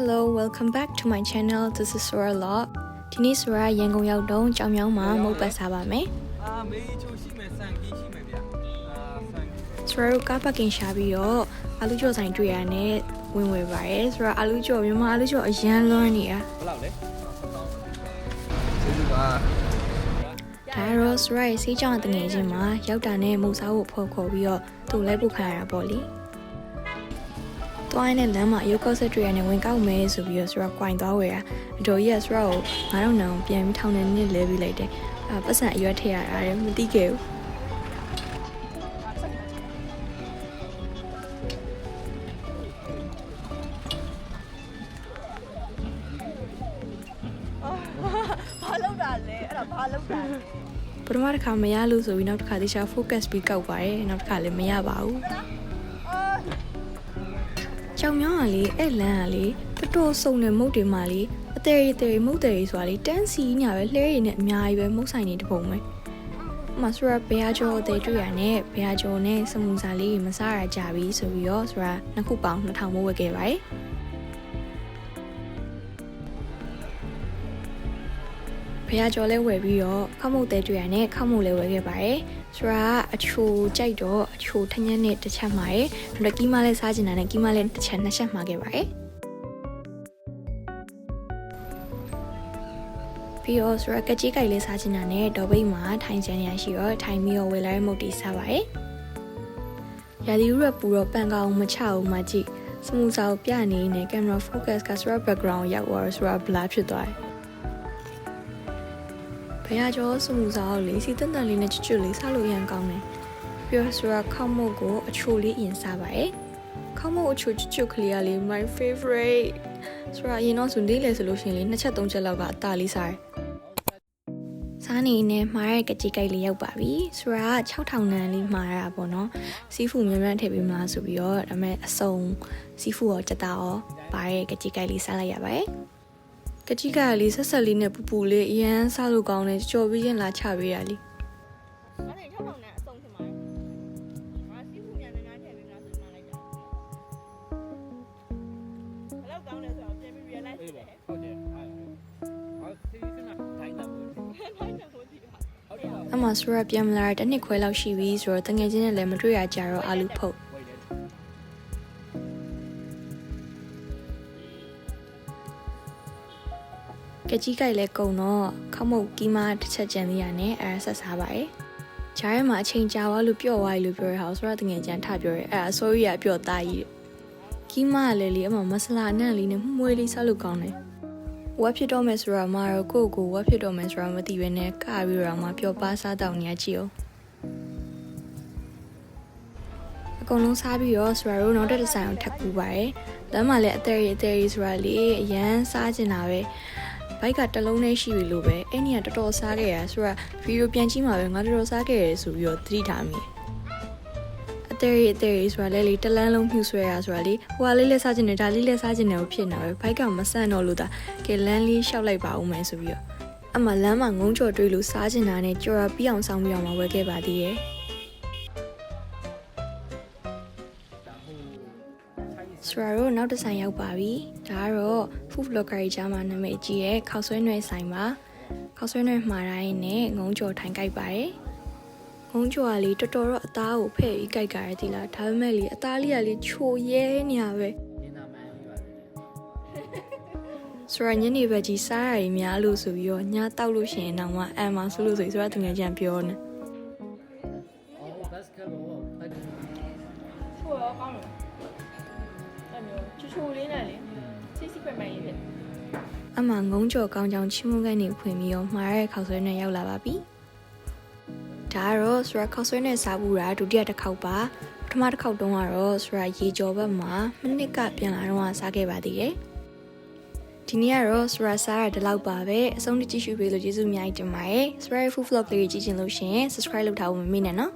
Hello, welcome back to my channel. This is Sora Law. ဒီနေ့ Sora ရန်ကုန်ရောက်တော့ကြောင်မြောင်းမှာမုတ်ပတ်စားပါမယ်။မေးချိုရှိမယ်ဆန်ကြီးရှိမယ်ဗျာဆန် Sora တို့ကားပါကင်ရှာပြီးတော့အာလူကျော်ဆိုင်တွေ့ရတဲ့ဝင်ဝယ်ပါတယ်။ Sora အာလူကျော်မြန်မာအာလူကျော်အရန်လွန်းနေတာ ဘယ်လောက်လဲကျေးဇူးပါ။ဒါတော့ Sora ရဲ့ဆေးကြောင်တငယ်ချင်းမှာရောက်တာနဲ့မုတ်စားဖို့ဖော်ခေါ်ပြီးတော့သူ့လိုက်ပို့ခံရတာပေါ့လေ။တွိုင်းနဲ့လမ်းမှာရုပ်ကောက်ဆက်တွေ့ရတဲ့ဝင်ကောက်မဲဆိုပြီးတော့ Sora ကွိုင်သွားဝယ်တာအတော်ကြီးက Sora ကို9000နန်းပြန်ပြီးထောင်းနေနစ်လဲပြီးလိုက်တယ်။ပတ်စံအရွက်ထည့်ရတာလည်းမသိခဲ့ဘူးဘာလုပ်တာလဲအဲ့ဒါဘာလုပ်တာလဲပထမတစ်ခါမရလို့ဆိုပြီးနောက်တစ်ခါသေချာ focus ပြီးကောက်ပါတယ်နောက်တစ်ခါလည်းမရပါဘူးကြောင်မြောင်းကလေအဲ့လန်းကလေတော်တော်စုံတဲ့မုတ်တွေမှာလေအသေးသေးမုတ်တွေဆိုတာလေတန်းစီညာပဲလှဲရည်နဲ့အများကြီးပဲမုတ်ဆိုင်နေတပုံပဲမဆရာဘဲယာကျော်အသေးတွေ့ရနဲ့ဘဲယာကျော်နဲ့စမူစာလေးမစားရကြပြီဆိုပြီးတော့ဆရာနှစ်ခုပေါင်း2000မိုးဝယ်ခဲ့ပါတယ်ဘယ်အကျော်လဲဝယ်ပြီးတော့ခောက်မုတ်သေးတွေ့ရနဲ့ခောက်မုတ်လဲဝယ်ခဲ့ပါတယ်ဆိုတော့အချိုကြိုက်တော့အချိုထညက်နဲ့တစ်ချက်မှာရယ်နောက်ကီးမလဲစားချင်တာနဲ့ကီးမလဲတစ်ချက်နှစ်ချက်မှာခဲ့ပါတယ်ပြီးတော့ဆိုတော့ကကြီးကြိုက်လဲစားချင်တာနဲ့ဒေါ်ဘိတ်မှာထိုင်ချင်ရရှိတော့ထိုင်ပြီးတော့ဝယ်လာတဲ့မုတ်တီစားပါတယ်ရာသီဥတုပူတော့ပန်ကောင်မချအောင်မကြည့်စမူစာကိုပြနေနေကင်မရာ focus ကဆိုတော့ background ရောက်သွားဆိုတော့ blur ဖြစ်သွားတယ်ဘယ်အကျော်စမူစာကိုလေးစီတန်တန်လေးနဲ့ချွတ်ချွတ်လေးစားလို့ရန်ကောင်းတယ်ပြီးတော့ဆိုတော့ခောက်မုတ်ကိုအချိုလေးအရင်စားပါတယ်ခောက်မုတ်အချိုချွတ်ချွတ်ကလေးကလေး my favorite ဆိုတော့အရင်တော့ဆိုလေးလေဆိုလို့ရှိရင်လေး2ချက်3ချက်လောက်ကအသားလေးစားတယ်စားနေနဲ့မှားတဲ့ကကြီးကြိုက်လေးရောက်ပါပြီဆိုတော့6000နန်းလေးမှားရတာပေါ့နော်စီးဖူမြန်မြန်ထည့်ပေးမလားဆိုပြီးတော့ဒါပေမဲ့အစုံစီးဖူရောကြက်သားရောပါတဲ့ကကြီးကြိုက်လေးစားလိုက်ရပါတယ်ကကြီးကလေးဆက်ဆက်လေးနဲ့ပူပူလေးအရန်စားလို့ကောင်းတယ်ကြော်ပြီးရင်လာချပေးရလीအဲ့ဒါ6000နဲ့အဆုံးဖြစ်မှာငါစီးဖူမြန်နေထည့်ပြီးငါဆိုမှလိုက်တာဘယ်လောက်ကောင်းလဲဆိုတော့ပြန်ပြီး realize လုပ်တယ်ဟုတ်တယ်ဟာစီးစနာထိုင်တာဘူးထိုင်တာဘူးဒီဟာအမဆိုရပြန်လာတဲ့နှစ်ခွဲလောက်ရှိပြီဆိုတော့တငယ်ချင်းနဲ့လည်းမတွေ့ရကြတော့အာလူဖုတ်ကကြီးကြိုက်လဲကုံတော့ခောက်မုတ်ကီးမတစ်ချက်ကျန်သေးရနဲ့အဲဆက်စားပါရယ်ဂျားထဲမှာအချိန်ကြာသွားလို့ပျော့သွားပြီလို့ပြောရအောင်ဆိုတော့တငယ်ချင်းထပြောရဲအဲအစိုးရပျော့သားကြီးကီးမလည်းလေအမမဆလာနဲ့လေးနဲ့မွှေးလေးစားလို့ကောင်းတယ်ဝက်ဖြစ်တော့မယ်ဆိုတော့မတော့ကိုဝက်ဖြစ်တော့မယ်ဆိုတော့မသိဘဲနဲ့ကပြီးတော့မှပျော့ပါစားတော့နေရကြည့်အောင်အကုန်လုံးစားပြီးတော့ဆိုတော့နောက်တစ်ဆိုင်အောင်ထပ်ကူပါရယ်လမ်းမှာလည်းအသေးကြီးဆိုတာလေအရန်စားကျင်တာပဲဘိုက်ကတလုံးနဲ့ရှိပြီလို့ပဲအဲ့ဒီကတော်တော်စားခဲ့ရဆိုတော့ဗီဒီယိုပြန်ကြည့်မှာပဲငါတော်တော်စားခဲ့ရဆိုပြီးတော့သတိထားမိအသေးဆိုတာလေတလန်းလုံးဖြူဆွဲရဆိုတာလေဟိုကလေးလက်စားခြင်းနဲ့ဒါလေးလက်စားခြင်းနဲ့ဖြစ်နေတာပဲဘိုက်ကမဆန့်တော့လို့ဒါကဲလန်းလေးရှောက်လိုက်ပါဦးမယ်ဆိုပြီးတော့အမလမ်းမှာငုံကြော်တွေးလို့စားခြင်းတာနဲ့ကြော်ရပြီးအောင်ဆောင်ပြီးအောင်ဝယ်ခဲ့ပါသေးရဲ့ဆိုတော့နောက်တစ်ဆိုင်ရောက်ပါပြီဒါကတော့ food blogger ကြီးကြားမှာနာမည်ကြီးရဲ့ခောက်ဆွဲနွယ်ဆိုင်ပါခောက်ဆွဲနွယ်မှာတိုင်းနဲ့ငုံကြော်ထိုင်ကြိုက်ပါတယ်ငုံကြော်ကလေတော်တော်တော့အသားကိုဖဲ့ပြီးကြိုက်ကြရသေးလားဒါပေမဲ့လေအသားလေးကလေချိုရဲနေရပဲဆိုရညနေဘက်ကြီးစားရည်များလို့ဆိုပြီးတော့ညတောက်လို့ရှိရင်တော့မှအမ်မှာဆိုလို့ဆိုတော့တငယ်ချင်းပြောနေချိုရောကောင်းတယ်အဲ့မျိုးချိုလေးနဲ့လေစစ်ပဲမှန်ရေးဖြစ်အမငုံကြော်ကောင်းကြောင်ချင်းမုန်းကနေဖွင့်ပြီးတော့မှားတဲ့ခောက်ဆွဲနဲ့ရောက်လာပါပြီဒါကတော့ဆိုရခောက်ဆွဲနဲ့စားဘူးတာဒုတိယတစ်ခေါက်ပါပထမတစ်ခေါက်တုန်းကတော့ဆိုရရေကြော်ဘက်မှာမိနစ်ကပြန်လာတော့စားခဲ့ပါသေးတယ်ဒီနေ့ကတော့ဆိုရစားရတဲ့လောက်ပါပဲအဆုံးထိကြည့်ရှုပေးလို့ကျေးဇူးအများကြီးတင်ပါတယ်ဆိုရ food vlog လေးကြည့်ချင်လို့ရှိရင် subscribe လုပ်ထားဖို့မမေ့နဲ့နော်